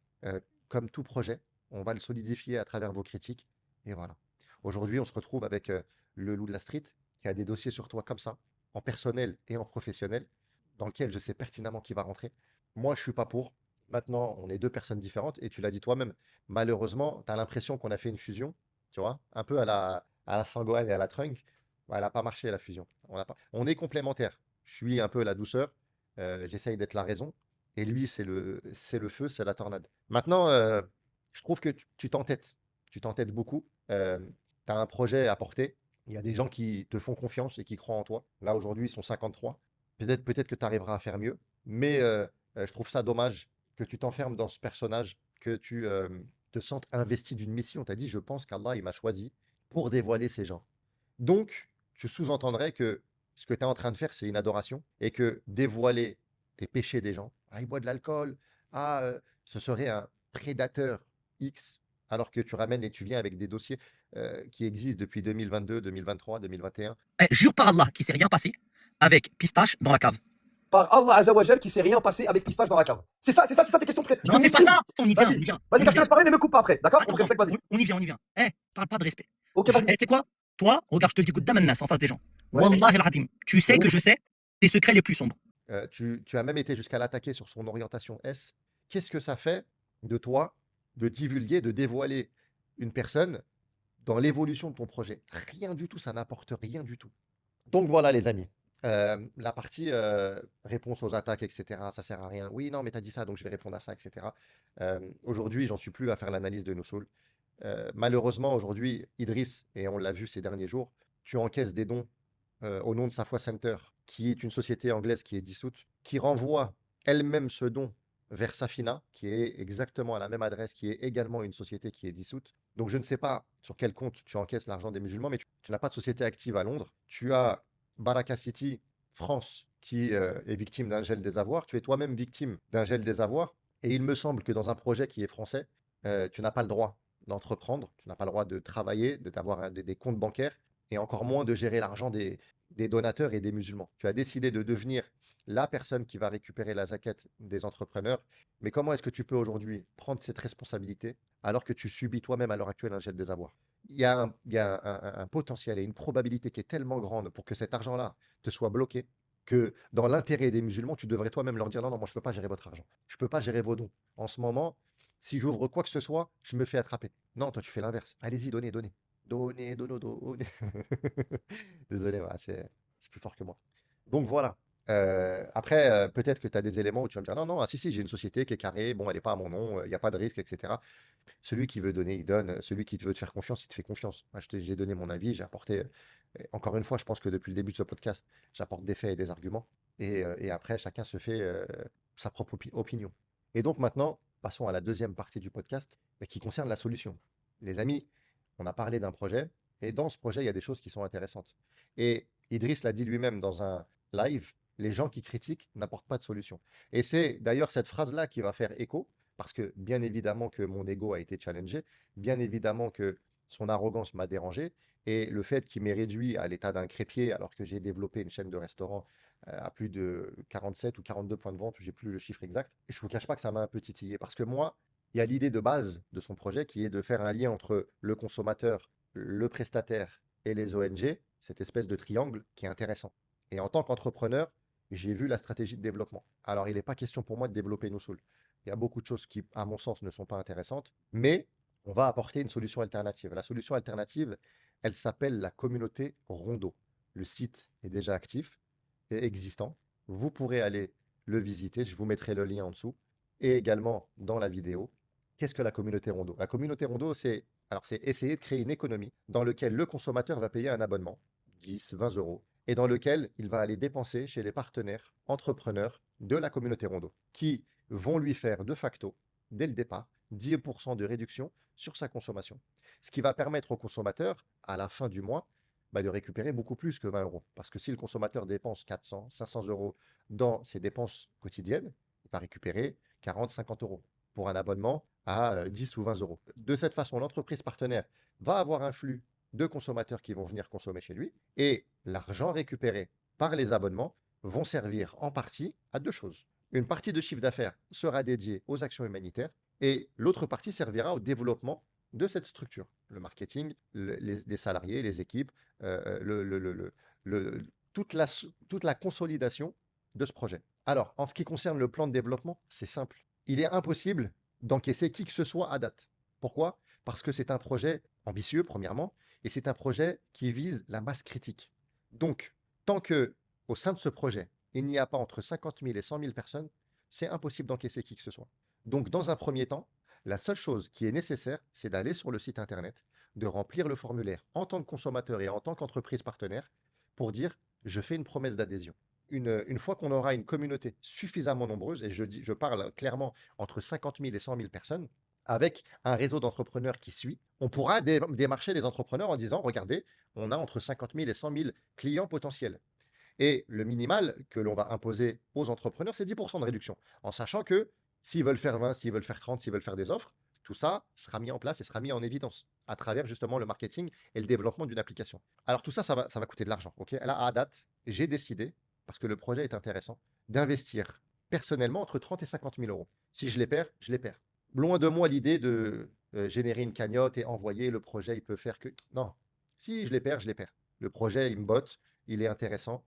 Comme tout projet, on va le solidifier à travers vos critiques. Et voilà. Aujourd'hui, on se retrouve avec le loup de la street qui a des dossiers sur toi comme ça, en personnel et en professionnel, dans lequel je sais pertinemment qui va rentrer. Moi, je suis pas pour. Maintenant, on est deux personnes différentes, et tu l'as dit toi-même. Malheureusement, tu as l'impression qu'on a fait une fusion, tu vois, un peu à la Sangohan et à la Trunk. Ouais, elle n'a pas marché, la fusion. On est complémentaires. Je suis un peu la douceur, j'essaye d'être la raison, et lui, c'est le feu, c'est la tornade. Maintenant, je trouve que tu t'entêtes. Tu t'entêtes beaucoup. Tu as un projet à porter. Il y a des gens qui te font confiance et qui croient en toi. Là, aujourd'hui, ils sont 53. Peut-être que tu arriveras à faire mieux. Mais je trouve ça dommage que tu t'enfermes dans ce personnage, que tu te sentes investi d'une mission. Tu as dit, je pense qu'Allah, il m'a choisi pour dévoiler ces gens. Donc, tu sous-entendrais que ce que tu es en train de faire, c'est une adoration, et que dévoiler les péchés des gens, ah, il boit de l'alcool, ah, ce serait un prédateur X, alors que tu ramènes et tu viens avec des dossiers qui existent depuis 2022, 2023, 2021. Jure par Allah qu'il s'est rien passé avec pistache dans la cave. Par Allah Azzawajal qui s'est rien passé avec pistache dans la cave. C'est ça tes questions Non, c'est pas ça. On y vient, on y Vas-y, vient. vas-y, je te laisse parler, mais me coupe pas après, d'accord? On se respecte, vas-y. On y vient, on y vient. Parle pas de respect. Ok, vas-y. Tu sais quoi? Toi, regarde, je te le dis, écoute, Damannas en face des gens. Ouais. Wallah al-Hadim, tu sais que je sais tes secrets les plus sombres. Tu as même été jusqu'à l'attaquer sur son orientation S. Qu'est-ce que ça fait de toi de divulguer, de dévoiler une personne dans l'évolution de ton projet? Rien du tout, ça n'apporte rien du tout. Donc voilà, les amis. La partie réponse aux attaques, etc., ça sert à rien. Oui, non, mais tu as dit ça, donc je vais répondre à ça, etc. Aujourd'hui, j'en suis plus à faire l'analyse de Noussoul. Malheureusement, aujourd'hui, Idriss, et on l'a vu ces derniers jours, tu encaisses des dons au nom de Safwa Center, qui est une société anglaise qui est dissoute, qui renvoie elle-même ce don vers Safina, qui est exactement à la même adresse, qui est également une société qui est dissoute. Donc je ne sais pas sur quel compte tu encaisses l'argent des musulmans, mais tu n'as pas de société active à Londres. Tu as Baraka City, France, qui est victime d'un gel des avoirs. Tu es toi-même victime d'un gel des avoirs. Et il me semble que dans un projet qui est français, tu n'as pas le droit d'entreprendre, tu n'as pas le droit de travailler, d'avoir des comptes bancaires, et encore moins de gérer l'argent des donateurs et des musulmans. Tu as décidé de devenir la personne qui va récupérer la zakat des entrepreneurs. Mais comment est-ce que tu peux aujourd'hui prendre cette responsabilité alors que tu subis toi-même à l'heure actuelle un gel des avoirs? Il y a un potentiel et une probabilité qui est tellement grande pour que cet argent-là te soit bloqué, que dans l'intérêt des musulmans, tu devrais toi-même leur dire non, non, moi je ne peux pas gérer votre argent. Je ne peux pas gérer vos dons. En ce moment, si j'ouvre quoi que ce soit, je me fais attraper. Non, toi tu fais l'inverse. Allez-y, donnez, donnez. Donnez. Désolé, c'est plus fort que moi. Donc voilà. Après, peut-être que tu as des éléments où tu vas me dire: «Non, non, ah si, si, j'ai une société qui est carrée, bon, elle n'est pas à mon nom, il y a pas de risque» et cetera. Celui qui veut donner, il donne, celui qui veut te faire confiance, il te fait confiance. Moi, j'ai donné mon avis, j'ai apporté, encore une fois, je pense que depuis le début de ce podcast, j'apporte des faits et des arguments et après chacun se fait, sa propre opinion. Et donc maintenant, passons à la deuxième partie du podcast, qui concerne la solution. Les amis, on a parlé d'un projet et dans ce projet, il y a des choses qui sont intéressantes. Et Idriss l'a dit lui-même dans un live, les gens qui critiquent n'apportent pas de solution. Et c'est d'ailleurs cette phrase-là qui va faire écho, parce que bien évidemment que mon ego a été challengé, bien évidemment que son arrogance m'a dérangé, et le fait qu'il m'ait réduit à l'état d'un crépier alors que j'ai développé une chaîne de restaurants à plus de 47 ou 42 points de vente, j'ai plus le chiffre exact, et je ne vous cache pas que ça m'a un peu titillé, parce que moi, il y a l'idée de base de son projet qui est de faire un lien entre le consommateur, le prestataire et les ONG, cette espèce de triangle qui est intéressant. Et en tant qu'entrepreneur, j'ai vu la stratégie de développement. Alors, il n'est pas question pour moi de développer Noussoul. Il y a beaucoup de choses qui, à mon sens, ne sont pas intéressantes, mais on va apporter une solution alternative. La solution alternative, elle s'appelle la communauté Rondo. Le site est déjà actif et existant. Vous pourrez aller le visiter. Je vous mettrai le lien en dessous et également dans la vidéo. Qu'est-ce que la communauté Rondo? La communauté Rondo, c'est essayer de créer une économie dans laquelle le consommateur va payer un abonnement, 10, 20 euros, et dans lequel il va aller dépenser chez les partenaires entrepreneurs de la communauté Rondo, qui vont lui faire de facto, dès le départ, 10% de réduction sur sa consommation. Ce qui va permettre au consommateur, à la fin du mois, de récupérer beaucoup plus que 20 euros. Parce que si le consommateur dépense 400, 500 euros dans ses dépenses quotidiennes, il va récupérer 40, 50 euros pour un abonnement à 10 ou 20 euros. De cette façon, l'entreprise partenaire va avoir un flux de consommateurs qui vont venir consommer chez lui et l'argent récupéré par les abonnements vont servir en partie à deux choses. Une partie de chiffre d'affaires sera dédiée aux actions humanitaires et l'autre partie servira au développement de cette structure. Le marketing, les salariés, les équipes, toute la consolidation de ce projet. Alors, en ce qui concerne le plan de développement, c'est simple. Il est impossible d'encaisser qui que ce soit à date. Pourquoi? Parce que c'est un projet ambitieux, premièrement, et c'est un projet qui vise la masse critique. Donc, tant que, au sein de ce projet, il n'y a pas entre 50 000 et 100 000 personnes, c'est impossible d'encaisser qui que ce soit. Donc, dans un premier temps, la seule chose qui est nécessaire, c'est d'aller sur le site internet, de remplir le formulaire en tant que consommateur et en tant qu'entreprise partenaire pour dire je fais une promesse d'adhésion. Une fois qu'on aura une communauté suffisamment nombreuse, et je parle clairement entre 50 000 et 100 000 personnes, avec un réseau d'entrepreneurs qui suit, on pourra démarcher les entrepreneurs en disant regardez, on a entre 50 000 et 100 000 clients potentiels. Et le minimal que l'on va imposer aux entrepreneurs, c'est 10% de réduction, en sachant que s'ils veulent faire 20, s'ils veulent faire 30, s'ils veulent faire des offres, tout ça sera mis en place et sera mis en évidence à travers justement le marketing et le développement d'une application. Alors tout ça, ça va coûter de l'argent. Ok, là, à date, j'ai décidé, parce que le projet est intéressant, d'investir personnellement entre 30 et 50 000 euros. Si je les perds, je les perds. Loin de moi l'idée de générer une cagnotte et envoyer le projet, il peut faire que... Non, si je les perds, je les perds. Le projet, il me botte, il est intéressant.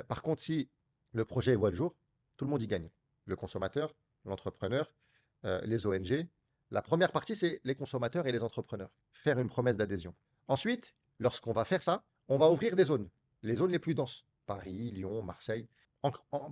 Par contre, si le projet voit le jour, tout le monde y gagne. Le consommateur, l'entrepreneur, les ONG. La première partie, c'est les consommateurs et les entrepreneurs. Faire une promesse d'adhésion. Ensuite, lorsqu'on va faire ça, on va ouvrir des zones. Les zones les plus denses. Paris, Lyon, Marseille.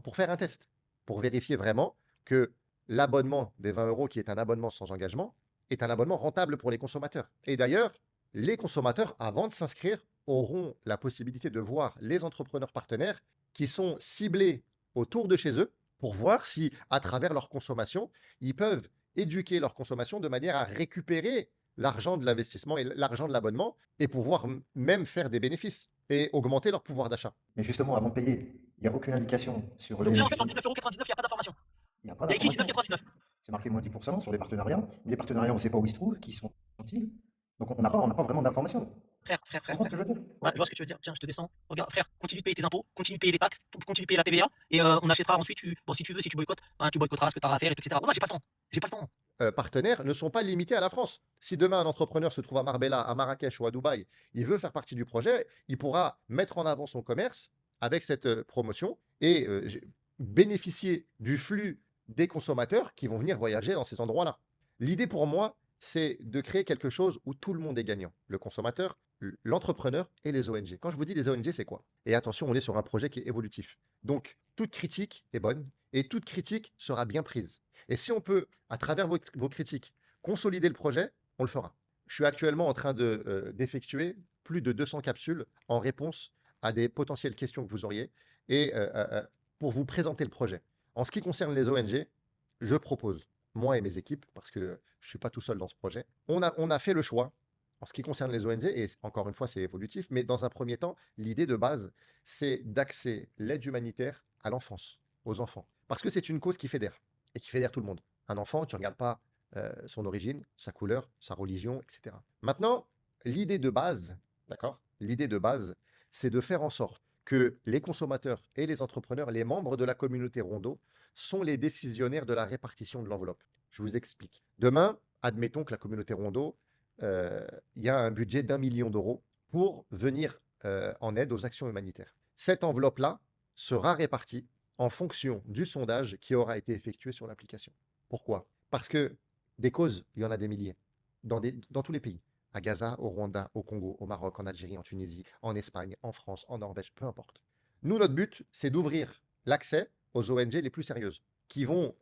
Pour faire un test. Pour vérifier vraiment que l'abonnement des 20 euros, qui est un abonnement sans engagement, est un abonnement rentable pour les consommateurs. Et d'ailleurs, les consommateurs, avant de s'inscrire, auront la possibilité de voir les entrepreneurs partenaires qui sont ciblés autour de chez eux pour voir si, à travers leur consommation, ils peuvent éduquer leur consommation de manière à récupérer l'argent de l'investissement et l'argent de l'abonnement et pouvoir même faire des bénéfices et augmenter leur pouvoir d'achat. Mais justement, avant de payer, il n'y a aucune indication sur Donc les. là, en fait, dans 19,99 €, il n'y a pas d'information. Il n'y a pas Il y a écrit d'information. 19,99 €. C'est marqué moins 10% sur les partenariats. Les partenariats, on ne sait pas où ils se trouvent, qui sont-ils. Donc on n'a pas vraiment d'informations. Frère. Tu comprends ce que je veux dire? Ouais, je vois ce que tu veux dire. Tiens, je te descends. Regarde, frère, continue de payer tes impôts, continue de payer les taxes, continue de payer la TVA, et on achètera ensuite. Bon, si tu veux, si tu boycottes, tu boycotteras ce que tu as à faire, etc. Moi, j'ai pas le temps. J'ai pas le temps. Partenaires ne sont pas limités à la France. Si demain un entrepreneur se trouve à Marbella, à Marrakech ou à Dubaï, il veut faire partie du projet, il pourra mettre en avant son commerce avec cette promotion et bénéficier du flux des consommateurs qui vont venir voyager dans ces endroits-là. L'idée pour moi, c'est de créer quelque chose où tout le monde est gagnant. Le consommateur, l'entrepreneur et les ONG. Quand je vous dis les ONG, c'est quoi? Et attention, on est sur un projet qui est évolutif. Donc, toute critique est bonne et toute critique sera bien prise. Et si on peut, à travers vos critiques, consolider le projet, on le fera. Je suis actuellement en train d'effectuer plus de 200 capsules en réponse à des potentielles questions que vous auriez et pour vous présenter le projet. En ce qui concerne les ONG, je propose, moi et mes équipes, parce que je ne suis pas tout seul dans ce projet, on a fait le choix, en ce qui concerne les ONG, et encore une fois, c'est évolutif, mais dans un premier temps, l'idée de base, c'est d'axer l'aide humanitaire à l'enfance, aux enfants. Parce que c'est une cause qui fédère, et qui fédère tout le monde. Un enfant, tu ne regardes pas son origine, sa couleur, sa religion, etc. Maintenant, l'idée de base, d'accord? L'idée de base, c'est de faire en sorte que les consommateurs et les entrepreneurs, les membres de la communauté Rondo, sont les décisionnaires de la répartition de l'enveloppe. Je vous explique. Demain, admettons que la communauté Rondo, il y a un budget d'1 million d'euros pour venir en aide aux actions humanitaires. Cette enveloppe-là sera répartie en fonction du sondage qui aura été effectué sur l'application. Pourquoi? Parce que des causes, il y en a des milliers, dans tous les pays. À Gaza, au Rwanda, au Congo, au Maroc, en Algérie, en Tunisie, en Espagne, en France, en Norvège, peu importe. Nous, notre but, c'est d'ouvrir l'accès aux ONG les plus sérieuses, qui vont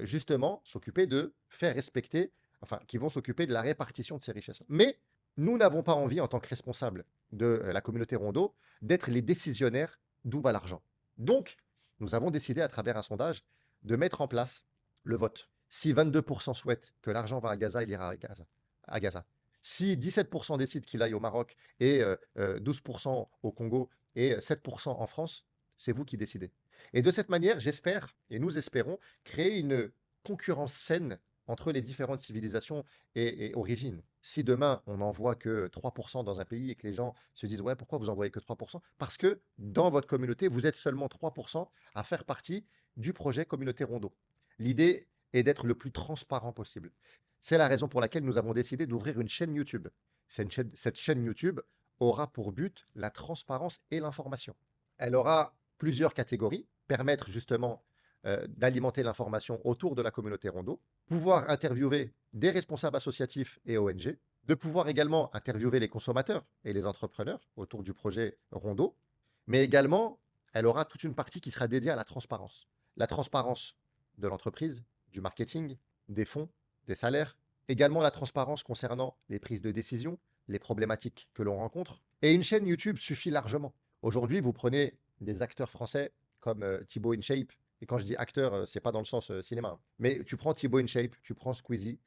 justement s'occuper de faire respecter, enfin, qui vont s'occuper de la répartition de ces richesses. Mais nous n'avons pas envie, en tant que responsables de la communauté Rondo, d'être les décisionnaires d'où va l'argent. Donc, nous avons décidé, à travers un sondage, de mettre en place le vote. Si 22% souhaitent que l'argent va à Gaza, il ira à Gaza. Si 17% décident qu'il aille au Maroc et 12% au Congo et 7% en France, c'est vous qui décidez. Et de cette manière, j'espère, et nous espérons, créer une concurrence saine entre les différentes civilisations et origines. Si demain, on n'envoie que 3% dans un pays et que les gens se disent « Ouais, pourquoi vous envoyez que 3%? » Parce que dans votre communauté, vous êtes seulement 3% à faire partie du projet Communauté Rondo. L'idée est d'être le plus transparent possible. C'est la raison pour laquelle nous avons décidé d'ouvrir une chaîne YouTube. Cette chaîne YouTube aura pour but la transparence et l'information. Elle aura plusieurs catégories, permettre justement d'alimenter l'information autour de la communauté Rondo, pouvoir interviewer des responsables associatifs et ONG, de pouvoir également interviewer les consommateurs et les entrepreneurs autour du projet Rondo, mais également, elle aura toute une partie qui sera dédiée à la transparence. La transparence de l'entreprise, du marketing, des fonds, des salaires, également la transparence concernant les prises de décision, les problématiques que l'on rencontre. Et une chaîne YouTube suffit largement. Aujourd'hui, vous prenez des acteurs français comme Thibaut InShape, et quand je dis acteur, c'est pas dans le sens cinéma, hein. Mais tu prends Thibaut InShape, tu prends Squeezie,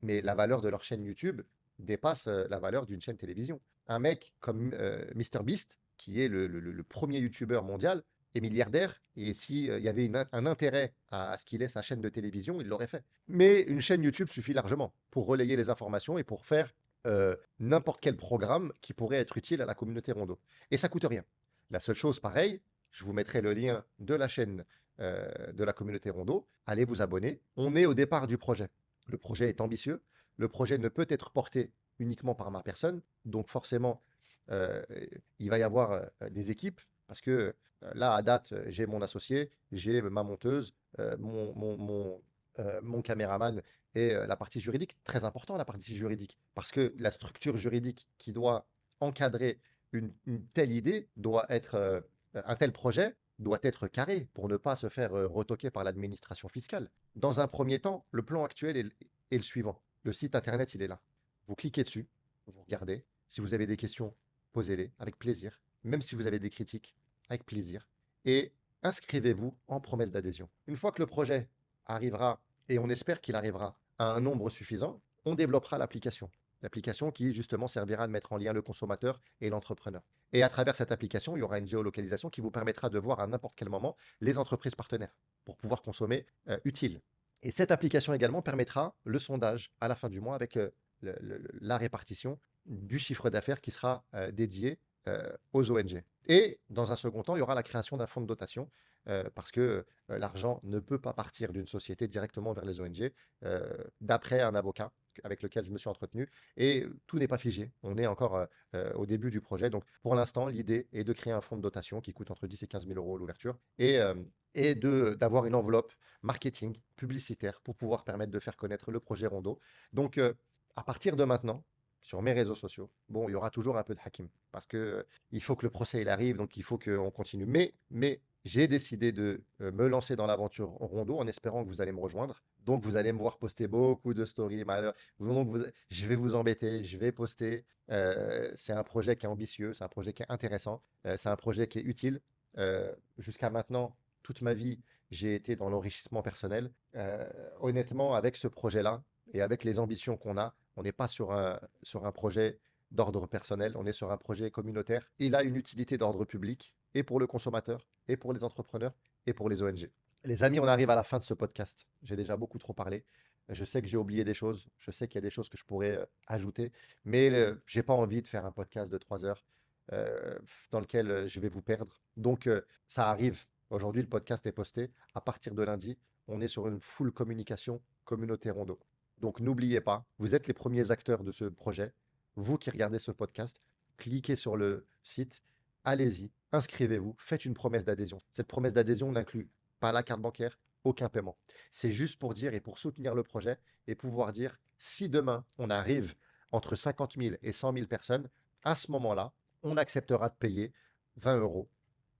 mais la valeur de leur chaîne YouTube dépasse la valeur d'une chaîne télévision. Un mec comme MrBeast, qui est le premier YouTuber mondial, est milliardaire, et s'il y avait un intérêt à ce qu'il ait sa chaîne de télévision, il l'aurait fait. Mais une chaîne YouTube suffit largement pour relayer les informations et pour faire n'importe quel programme qui pourrait être utile à la communauté Rondo. Et ça coûte rien. La seule chose, pareil, je vous mettrai le lien de la chaîne de la communauté Rondo. Allez vous abonner. On est au départ du projet. Le projet est ambitieux. Le projet ne peut être porté uniquement par ma personne. Donc forcément, il va y avoir des équipes. Parce que là, à date, j'ai mon associé, j'ai ma monteuse, mon caméraman et la partie juridique. Très important, la partie juridique. Parce que la structure juridique qui doit encadrer une telle idée doit être, un tel projet doit être carré pour ne pas se faire retoquer par l'administration fiscale. Dans un premier temps, le plan actuel est le suivant. Le site internet, il est là. Vous cliquez dessus, vous regardez. Si vous avez des questions, posez-les avec plaisir. Même si vous avez des critiques, avec plaisir. Et inscrivez-vous en promesse d'adhésion. Une fois que le projet arrivera, et on espère qu'il arrivera à un nombre suffisant, on développera l'application. L'application qui, justement, servira de mettre en lien le consommateur et l'entrepreneur. Et à travers cette application, il y aura une géolocalisation qui vous permettra de voir à n'importe quel moment les entreprises partenaires pour pouvoir consommer utile. Et cette application également permettra le sondage à la fin du mois avec la répartition du chiffre d'affaires qui sera dédié aux ONG. Et dans un second temps, il y aura la création d'un fonds de dotation parce que l'argent ne peut pas partir d'une société directement vers les ONG d'après un avocat avec lequel je me suis entretenu. Et tout n'est pas figé. On est encore au début du projet. Donc, pour l'instant, l'idée est de créer un fonds de dotation qui coûte entre 10 et 15 000 euros l'ouverture et d'avoir une enveloppe marketing, publicitaire, pour pouvoir permettre de faire connaître le projet Rondo. Donc, à partir de maintenant, sur mes réseaux sociaux, bon, il y aura toujours un peu de Hakim, parce que il faut que le procès il arrive, donc il faut qu'on continue. Mais j'ai décidé de me lancer dans l'aventure Rondo en espérant que vous allez me rejoindre. Donc, vous allez me voir poster beaucoup de stories. Je vais vous embêter, je vais poster. C'est un projet qui est ambitieux, c'est un projet qui est intéressant, c'est un projet qui est utile. Jusqu'à maintenant, toute ma vie, j'ai été dans l'enrichissement personnel. Honnêtement, avec ce projet-là et avec les ambitions qu'on a, on n'est pas sur un projet d'ordre personnel, on est sur un projet communautaire. Il a une utilité d'ordre public et pour le consommateur, et pour les entrepreneurs, et pour les ONG. Les amis, on arrive à la fin de ce podcast. J'ai déjà beaucoup trop parlé. Je sais que j'ai oublié des choses. Je sais qu'il y a des choses que je pourrais ajouter, mais je n'ai pas envie de faire un podcast de 3 heures euh, dans lequel je vais vous perdre. Donc, ça arrive. Aujourd'hui, le podcast est posté. À partir de lundi, on est sur une full communication communauté Rondo. Donc, n'oubliez pas, vous êtes les premiers acteurs de ce projet. Vous qui regardez ce podcast, cliquez sur le site, allez-y, inscrivez-vous, faites une promesse d'adhésion. Cette promesse d'adhésion n'inclut pas la carte bancaire, aucun paiement. C'est juste pour dire et pour soutenir le projet et pouvoir dire si demain on arrive entre 50 000 et 100 000 personnes, à ce moment-là, on acceptera de payer 20 euros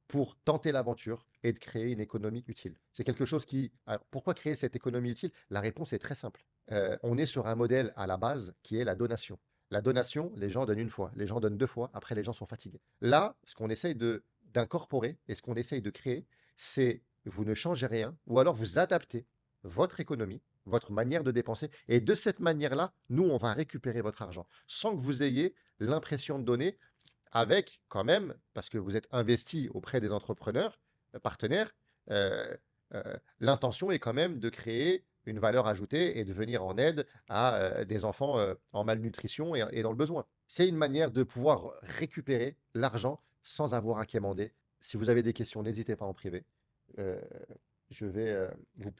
pour tenter l'aventure et de créer une économie utile. C'est quelque chose qui... Alors, pourquoi créer cette économie utile? La réponse est très simple. On est sur un modèle à la base qui est la donation. La donation, les gens donnent une fois, les gens donnent 2 fois, après les gens sont fatigués. Là, ce qu'on essaye d'incorporer et ce qu'on essaye de créer, c'est vous ne changez rien, ou alors vous adaptez votre économie, votre manière de dépenser, et de cette manière-là, nous, on va récupérer votre argent, sans que vous ayez l'impression de donner, avec quand même, parce que vous êtes investi auprès des entrepreneurs, partenaires, l'intention est quand même de créer une valeur ajoutée et de venir en aide à des enfants en malnutrition et dans le besoin. C'est une manière de pouvoir récupérer l'argent sans avoir à quémander. Si vous avez des questions, n'hésitez pas en privé. Euh, vous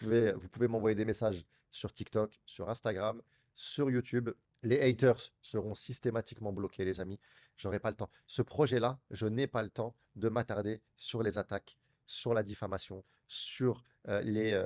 pouvez m'envoyer des messages sur TikTok, sur Instagram, sur YouTube. Les haters seront systématiquement bloqués, les amis. J'aurai pas le temps. Ce projet-là, je n'ai pas le temps de m'attarder sur les attaques, sur la diffamation, sur les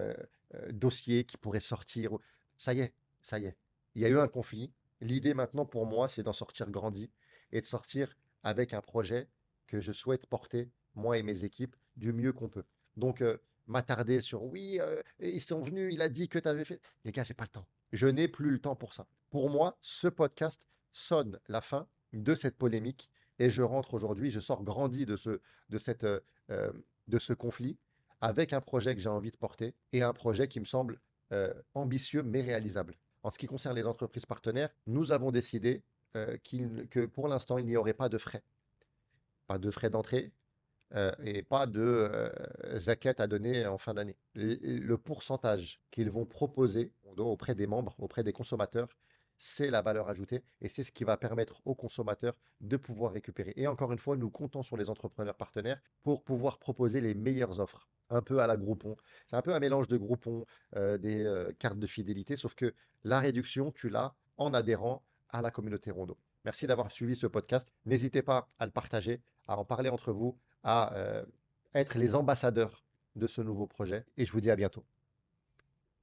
dossiers qui pourraient sortir. Ça y est, ça y est. Il y a eu un conflit. L'idée maintenant pour moi, c'est d'en sortir grandi et de sortir avec un projet que je souhaite porter, moi et mes équipes, du mieux qu'on peut. Donc, m'attarder sur oui, ils sont venus, il a dit que tu avais fait. Les gars, j'ai pas le temps. Je n'ai plus le temps pour ça. Pour moi, ce podcast sonne la fin de cette polémique et je rentre aujourd'hui, je sors grandi de, cette, euh, de ce conflit avec un projet que j'ai envie de porter et un projet qui me semble ambitieux mais réalisable. En ce qui concerne les entreprises partenaires, nous avons décidé que pour l'instant, il n'y aurait pas de frais. Pas de frais d'entrée, et pas de zakat à donner en fin d'année. Le pourcentage qu'ils vont proposer auprès des membres, auprès des consommateurs, c'est la valeur ajoutée et c'est ce qui va permettre aux consommateurs de pouvoir récupérer. Et encore une fois, nous comptons sur les entrepreneurs partenaires pour pouvoir proposer les meilleures offres. Un peu à la Groupon. C'est un peu un mélange de Groupon, des cartes de fidélité, sauf que la réduction, tu l'as en adhérant à la communauté Rondo. Merci d'avoir suivi ce podcast. N'hésitez pas à le partager, à en parler entre vous, à être les ambassadeurs de ce nouveau projet. Et je vous dis à bientôt.